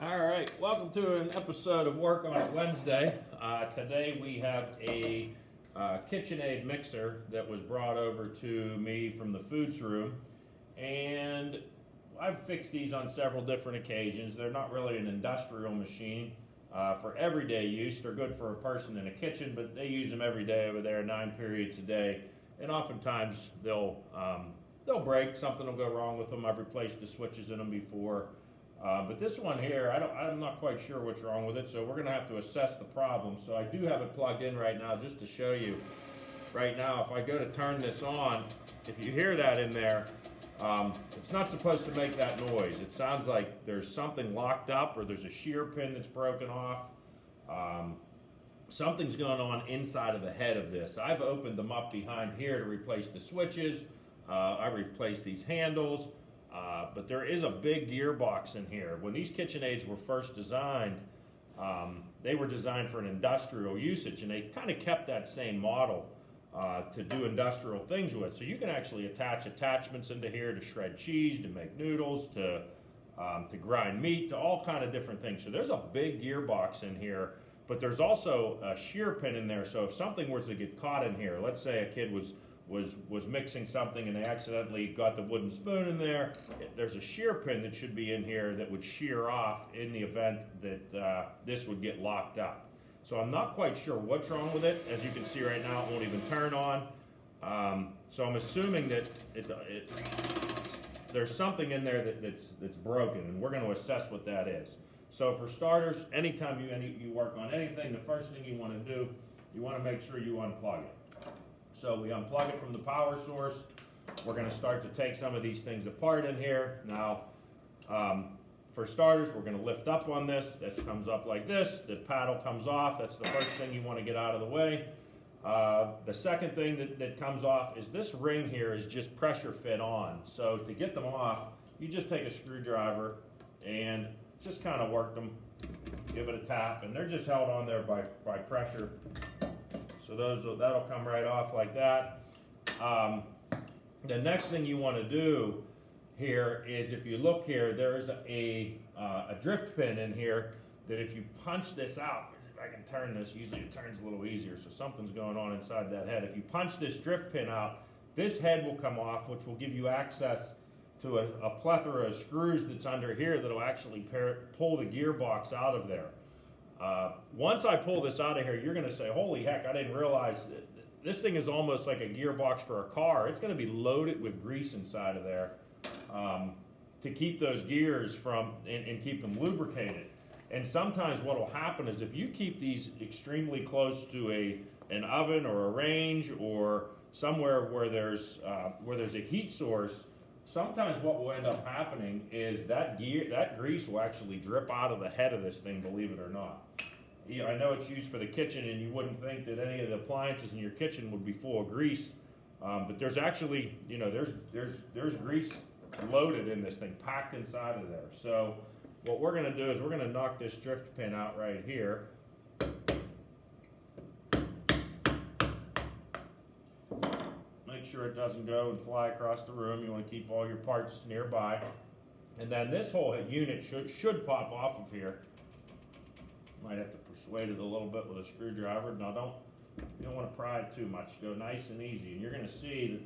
All right, welcome to an episode of Work on a Wednesday. Today we have a Kitchenaid mixer that was brought over to me from the foods room, and I've fixed these on several different occasions. They're not really an industrial machine for everyday use. They're good for a person in a kitchen, but they use them every day over there, 9 periods a day, and oftentimes they'll break. Something will go wrong with them. I've replaced the switches in them before. But this one here, I'm not quite sure what's wrong with it, so we're going to have to assess the problem. So I do have it plugged in right now just to show you. Right now, if I go to turn this on, if you hear that in there, it's not supposed to make that noise. It sounds like there's something locked up or there's a shear pin that's broken off. Something's going on inside of the head of this. I've opened them up behind here to replace the switches. I've replaced these handles. But there is a big gearbox in here. When these Kitchenaids were first designed, they were designed for an industrial usage, and they kind of kept that same model to do industrial things with. So you can actually attach attachments into here to shred cheese, to make noodles, to grind meat, to all kind of different things. So there's a big gearbox in here, but there's also a shear pin in there. So if something was to get caught in here, let's say a kid was mixing something and they accidentally got the wooden spoon in there, there's a shear pin that should be in here that would shear off in the event that this would get locked up. So I'm not quite sure what's wrong with it. As you can see right now, it won't even turn on. So I'm assuming that there's something in there that's broken, and we're going to assess what that is. So for starters, anytime you work on anything, the first thing you want to do, you want to make sure you unplug it. So we unplug it from the power source. We're going to start to take some of these things apart in here. Now, for starters, we're going to lift up on this. This comes up like this. The paddle comes off. That's the first thing you want to get out of the way. The second thing that comes off is this ring here is just pressure fit on. So to get them off, you just take a screwdriver and just kind of work them, give it a tap, and they're just held on there by pressure. So that'll come right off like that. The next thing you want to do here is, if you look here, there is a drift pin in here that if you punch this out, if I can turn this, usually it turns a little easier, so something's going on inside that head. If you punch this drift pin out, this head will come off, which will give you access to a plethora of screws that's under here that'll actually pull the gearbox out of there. Once I pull this out of here, you're going to say, holy heck, I didn't realize that this thing is almost like a gearbox for a car. It's going to be loaded with grease inside of there to keep those gears from and keep them lubricated. And sometimes what will happen is, if you keep these extremely close to an oven or a range or somewhere where there's a heat source, sometimes what will end up happening is that grease will actually drip out of the head of this thing, believe it or not. I know it's used for the kitchen, and you wouldn't think that any of the appliances in your kitchen would be full of grease, but there's actually, there's grease loaded in this thing, packed inside of there. So what we're going to do is we're going to knock this drift pin out right here. Make sure it doesn't go and fly across the room. You want to keep all your parts nearby. And then this whole unit should pop off of here. Might have to persuade it a little bit with a screwdriver. Now you don't want to pry it too much. Go nice and easy. And you're going to see that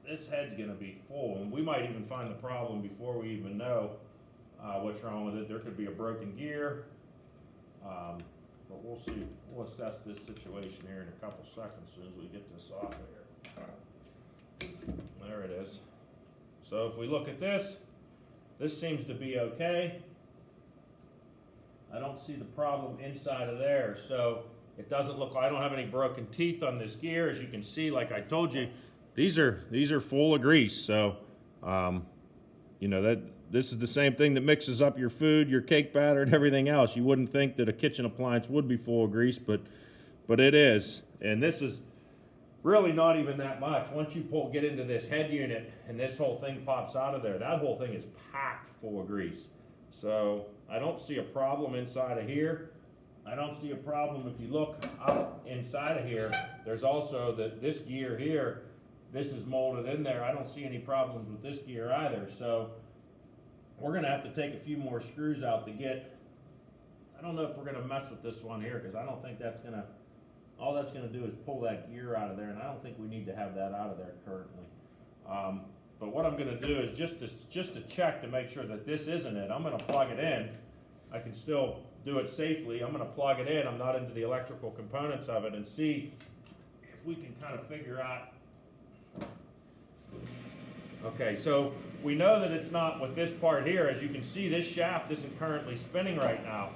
this head's going to be full. And we might even find the problem before we even know what's wrong with it. There could be a broken gear. But we'll see. We'll assess this situation here in a couple seconds as soon as we get this off of here. There it is. So if we look at this seems to be okay. I don't see the problem inside of there. So it doesn't look like, I don't have any broken teeth on this gear. As you can see, like I told you, these are full of grease. So this is the same thing that mixes up your food, your cake batter, and everything else. You wouldn't think that a kitchen appliance would be full of grease, but it is. And this is really not even that much. Once you get into this head unit and this whole thing pops out of there, that whole thing is packed full of grease. So I don't see a problem inside of here. I don't see a problem if you look up inside of here. There's also this gear here. This is molded in there. I don't see any problems with this gear either. So we're gonna have to take a few more screws out to get, I don't know if we're gonna mess with this one here, because I don't think that's gonna, all that's gonna do is pull that gear out of there, and I don't think we need to have that out of there currently. But what I'm gonna do is just to check to make sure that this isn't it, I'm gonna plug it in. I can still do it safely. I'm gonna plug it in, I'm not into the electrical components of it, and see if we can kind of figure out. Okay, so we know that it's not with this part here. As you can see, this shaft isn't currently spinning right now.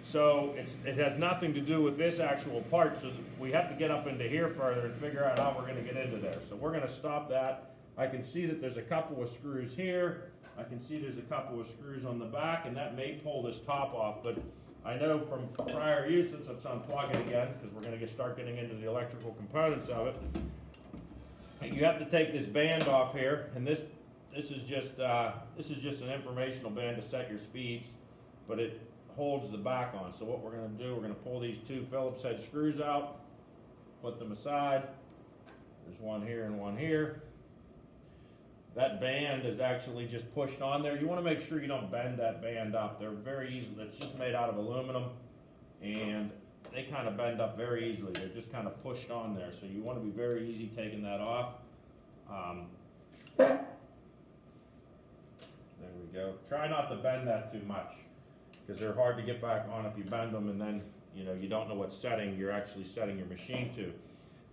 So it has nothing to do with this actual part, so we have to get up into here further and figure out how we're gonna get into there. So we're gonna stop that. I can see that there's a couple of screws here. I can see there's a couple of screws on the back, and that may pull this top off, but I know from prior use, since it's unplugged again, because we're gonna start getting into the electrical components of it, you have to take this band off here, and this is just an informational band to set your speeds, but it holds the back on. So what we're gonna do, we're gonna pull these two Phillips head screws out, put them aside. There's one here and one here. That band is actually just pushed on there. You want to make sure you don't bend that band up. They're very easy. It's just made out of aluminum, and they kind of bend up very easily. They're just kind of pushed on there. So you want to be very easy taking that off. There we go. Try not to bend that too much, because they're hard to get back on if you bend them, and then you don't know what setting you're actually setting your machine to.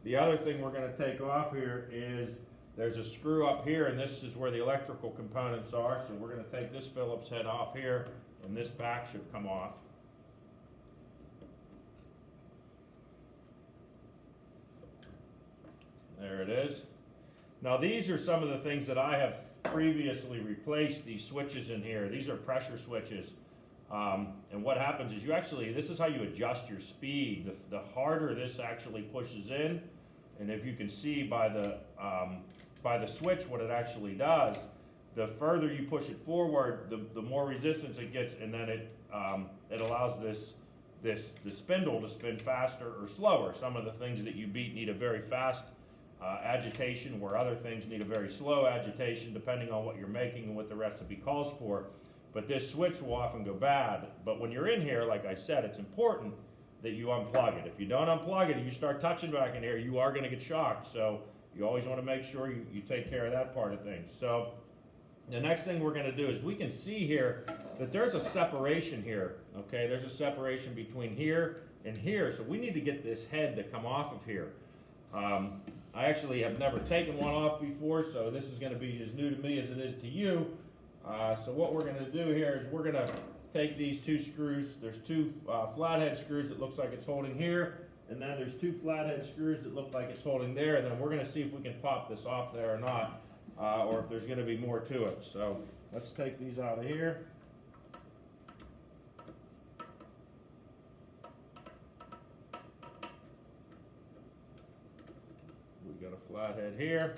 The other thing we're going to take off here is there's a screw up here, and this is where the electrical components are. So we're going to take this Phillips head off here, and this back should come off. There it is. Now these are some of the things that I have previously replaced these switches in here. These are pressure switches. And what happens is this is how you adjust your speed. The harder this actually pushes in, and if you can see by the switch what it actually does, the further you push it forward, the more resistance it gets, and then it allows the spindle to spin faster or slower. Some of the things that you beat need a very fast agitation, where other things need a very slow agitation, depending on what you're making and what the recipe calls for. But this switch will often go bad. But when you're in here, like I said, it's important that you unplug it. If you don't unplug it and you start touching back in here, you are going to get shocked. So you always want to make sure you take care of that part of things. So the next thing we're going to do is we can see here that there's a separation here. Okay, there's a separation between here and here. So we need to get this head to come off of here. I actually have never taken one off before, so this is going to be as new to me as it is to you. So what we're going to do here is we're going to take these two screws. There's two flathead screws that looks like it's holding here, and then there's two flathead screws that look like it's holding there, and then we're going to see if we can pop this off there or not, or if there's going to be more to it. So let's take these out of here. We got a flathead here.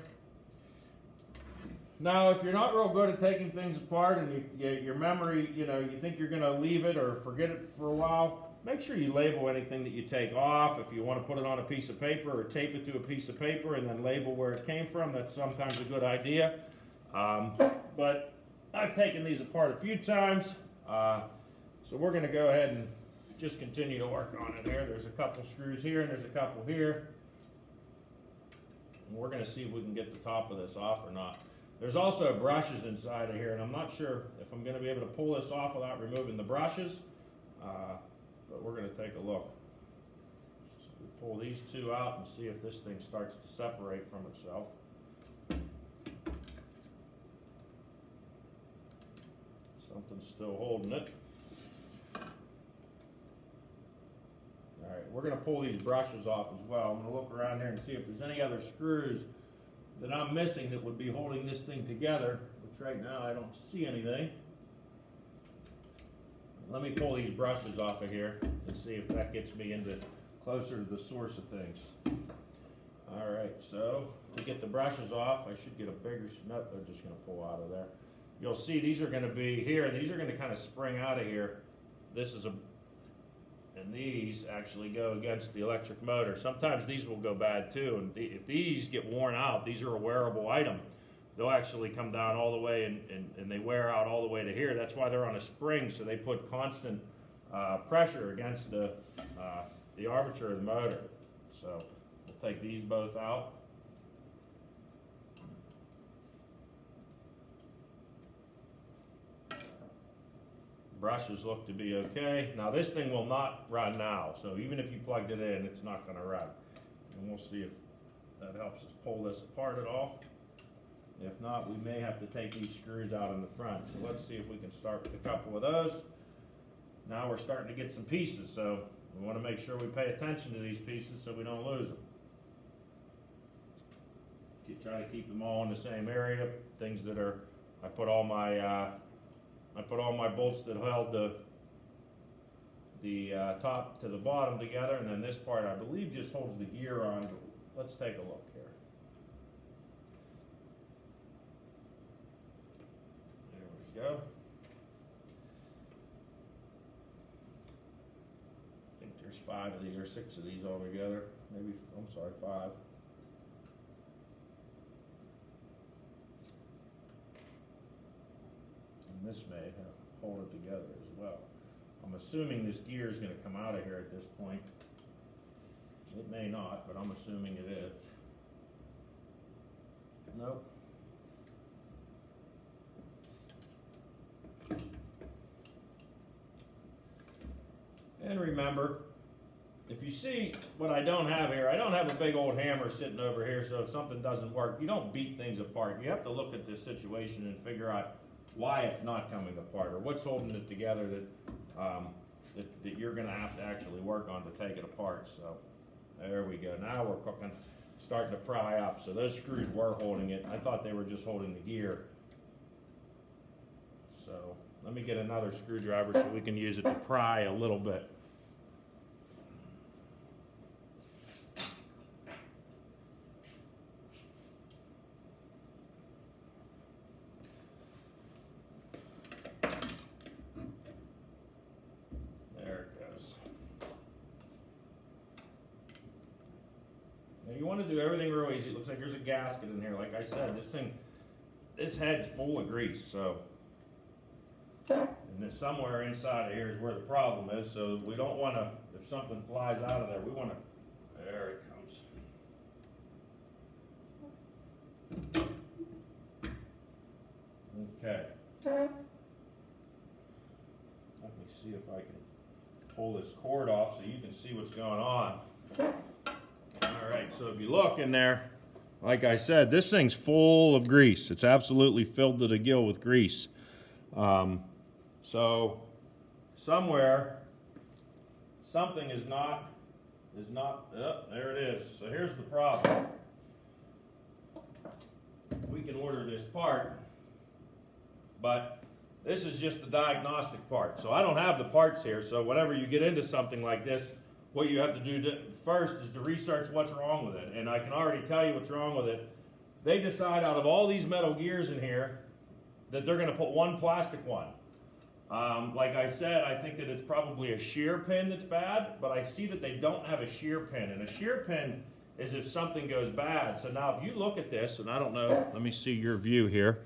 Now, if you're not real good at taking things apart, and your memory, you think you're going to leave it or forget it for a while, make sure you label anything that you take off. If you want to put it on a piece of paper or tape it to a piece of paper and then label where it came from, that's sometimes a good idea. But I've taken these apart a few times, so we're going to go ahead and just continue to work on it here. There's a couple screws here and there's a couple here. And we're going to see if we can get the top of this off or not. There's also brushes inside of here, and I'm not sure if I'm going to be able to pull this off without removing the brushes, but we're going to take a look. So we pull these two out and see if this thing starts to separate from itself. Something's still holding it. All right, we're going to pull these brushes off as well. I'm going to look around here and see if there's any other screws that I'm missing that would be holding this thing together, which right now I don't see anything. Let me pull these brushes off of here and see if that gets me into closer to the source of things. All right, so to get the brushes off, I should get a bigger, nope, they're just going to pull out of there. You'll see these are going to be here, and these are going to kind of spring out of here. This is and these actually go against the electric motor. Sometimes these will go bad too, and if these get worn out, these are a wearable item. they'll actually come down all the way and they wear out all the way to here. That's why they're on a spring, so they put constant pressure against the armature of the motor. So we'll take these both out. Brushes look to be okay. Now this thing will not run now, so even if you plugged it in, it's not going to run. And we'll see if that helps us pull this apart at all. If not, we may have to take these screws out in the front. So let's see if we can start with a couple of those. Now we're starting to get some pieces, so we want to make sure we pay attention to these pieces so we don't lose them. Try to keep them all in the same area. Things that are, I put all my bolts that held the top to the bottom together, and then this part I believe just holds the gear on. Let's take a look here. There we go. I think there's 5 of these or 6 of these altogether. Maybe, I'm sorry, 5. And this may hold it together as well. I'm assuming this gear is going to come out of here at this point. It may not, but I'm assuming it is. Nope. And remember, if you see what I don't have here, I don't have a big old hammer sitting over here, so if something doesn't work, you don't beat things apart. You have to look at this situation and figure out why it's not coming apart, or what's holding it together that you're going to have to actually work on to take it apart. So there we go. Now we're cooking, starting to pry up. So those screws were holding it. I thought they were just holding the gear. So let me get another screwdriver so we can use it to pry a little bit. You want to do everything real easy. It looks like there's a gasket in here. Like I said, this head's full of grease, so. And then somewhere inside of here is where the problem is, so we don't want to, if something flies out of there, we want to, there it comes. Okay. Let me see if I can pull this cord off so you can see what's going on. All right, so if you look in there, like I said, this thing's full of grease. It's absolutely filled to the gill with grease. So somewhere, something is not, oh, there it is. So here's the problem. We can order this part, but this is just the diagnostic part. So I don't have the parts here, so whenever you get into something like this, what you have to do first is to research what's wrong with it. And I can already tell you what's wrong with it. They decide out of all these metal gears in here that they're going to put one plastic one. Like I said, I think that it's probably a shear pin that's bad, but I see that they don't have a shear pin. And a shear pin is if something goes bad. So now if you look at this, and I don't know, let me see your view here.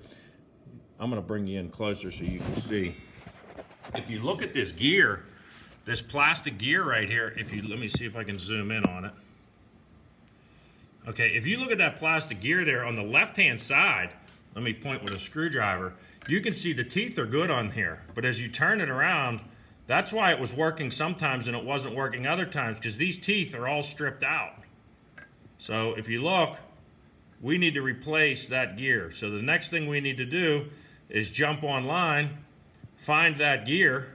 I'm going to bring you in closer so you can see. If you look at this gear, this plastic gear right here, let me see if I can zoom in on it. Okay, if you look at that plastic gear there on the left-hand side, let me point with a screwdriver, you can see the teeth are good on here. But as you turn it around, that's why it was working sometimes and it wasn't working other times, because these teeth are all stripped out. So if you look, we need to replace that gear. So the next thing we need to do is jump online, find that gear,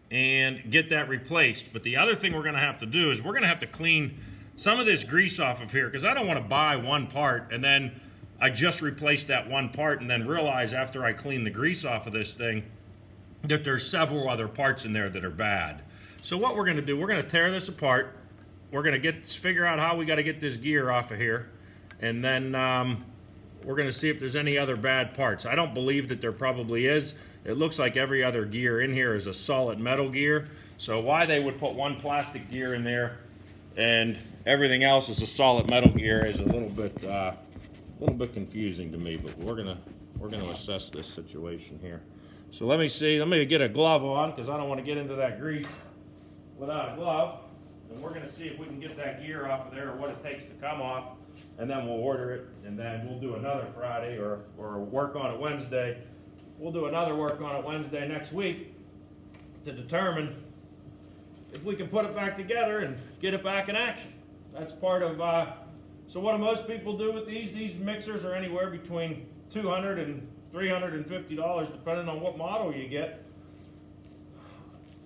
and get that replaced. But the other thing we're going to have to do is we're going to have to clean some of this grease off of here, because I don't want to buy one part and then I just replace that one part and then realize after I clean the grease off of this thing that there's several other parts in there that are bad. So what we're going to do, we're going to tear this apart. We're going to figure out how we got to get this gear off of here, and then we're going to see if there's any other bad parts. I don't believe that there probably is. It looks like every other gear in here is a solid metal gear. So why they would put one plastic gear in there and everything else is a solid metal gear is a little bit little bit confusing to me, but we're gonna assess this situation here. So let me see. Let me get a glove on because I don't want to get into that grease without a glove. And we're gonna see if we can get that gear off of there or what it takes to come off, and then we'll order it, and then we'll do another Friday or work on it Wednesday. We'll do another work on it Wednesday next week to determine if we can put it back together and get it back in action. That's part of, so what do most people do with these? These mixers are anywhere between $200 and $350, depending on what model you get.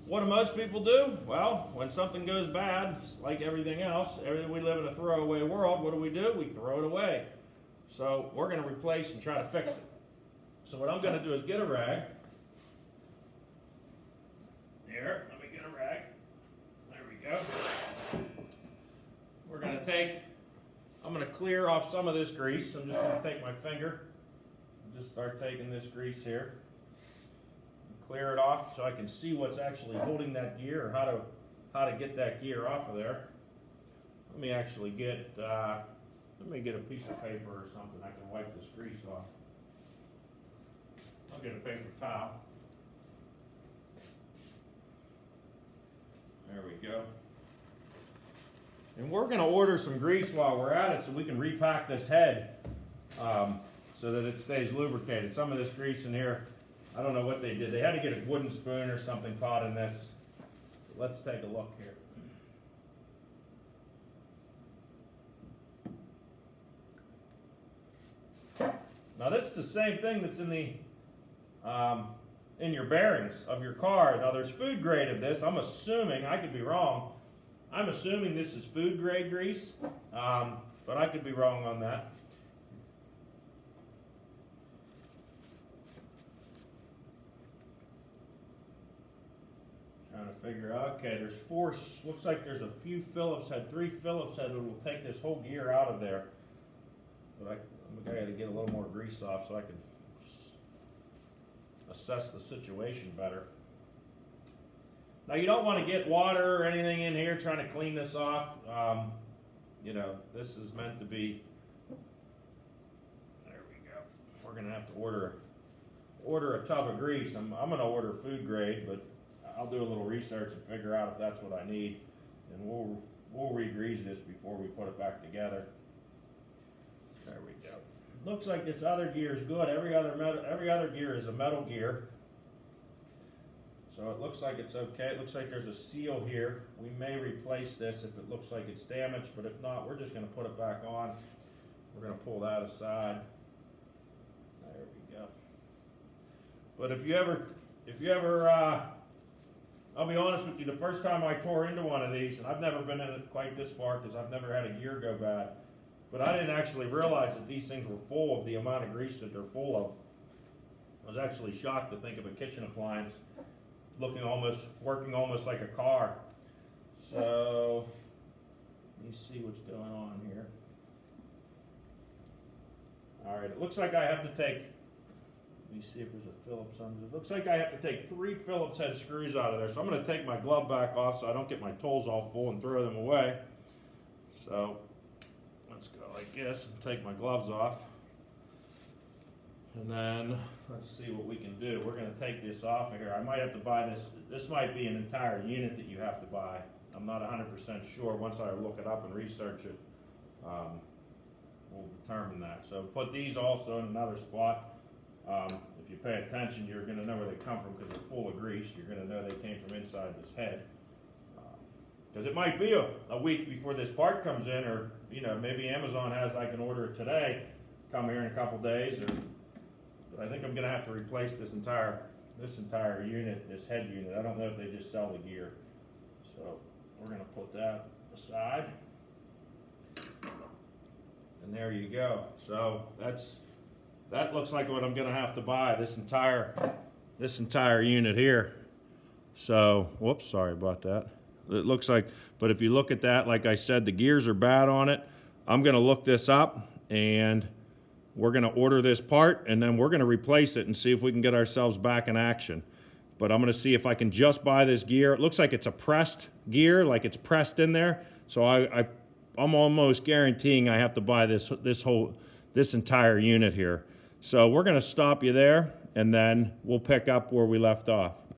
What do most people do? Well, when something goes bad, like everything else, we live in a throwaway world, what do? We throw it away. So we're gonna replace and try to fix it. So what I'm gonna do is get a rag. Here, let me get a rag. There we go. We're gonna I'm gonna clear off some of this grease. I'm just gonna take my finger and just start taking this grease here. Clear it off so I can see what's actually holding that gear, or how to get that gear off of there. Let me actually get a piece of paper or something I can wipe this grease off. I'll get a paper towel. There we go. And we're going to order some grease while we're at it so we can repack this head so that it stays lubricated. Some of this grease in here, I don't know what they did. They had to get a wooden spoon or something caught in this. Let's take a look here. Now this is the same thing that's in your bearings of your car. Now there's food grade of this. I'm assuming, I could be wrong, I'm assuming this is food grade grease, but I could be wrong on that. Trying to figure out, okay, there's looks like there's a few Phillips head, 3 Phillips head that will take this whole gear out of there. But I got to get a little more grease off so I can assess the situation better. Now you don't want to get water or anything in here trying to clean this off. You know, this is meant to be, there we go. We're going to have to order a tub of grease. I'm going to order food grade, but I'll do a little research and figure out if that's what I need, and we'll re-grease this before we put it back together. There we go. Looks like this other gear is good. Every other gear is a metal gear, so it looks like it's okay. It looks like there's a seal here. We may replace this if it looks like it's damaged, but if not, we're just going to put it back on. We're going to pull that aside. There we go. But if you ever I'll be honest with you, the first time I tore into one of these, and I've never been in it quite this far because I've never had a gear go bad, but I didn't actually realize that these things were full of the amount of grease that they're full of. I was actually shocked to think of a kitchen appliance working almost like a car. So, let me see what's going on here. All right, it looks like I have to take, let me see if there's a Phillips on this. It looks like I have to take 3 Phillips head screws out of there. So I'm going to take my glove back off so I don't get my tools all full and throw them away. So let's go like this and take my gloves off. And then let's see what we can do. We're going to take this off of here. I might have to buy this. This might be an entire unit that you have to buy. I'm not 100% sure. Once I look it up and research it, we'll determine that. So put these also in another spot. If you pay attention, you're going to know where they come from because they're full of grease. You're going to know they came from inside this head. Because it might be a week before this part comes in, or maybe Amazon has, I can order it today, come here in a couple days. But I think I'm going to have to replace this entire unit, this head unit. I don't know if they just sell the gear. So we're going to put that aside. And there you go. So that looks like what I'm going to have to buy, this entire unit here. So, whoops, sorry about that. It looks like, but if you look at that, like I said, the gears are bad on it. I'm going to look this up, and we're going to order this part, and then we're going to replace it and see if we can get ourselves back in action. But I'm going to see if I can just buy this gear. It looks like it's a pressed gear, like it's pressed in there. So I'm almost guaranteeing I have to buy this this entire unit here. So we're going to stop you there, and then we'll pick up where we left off.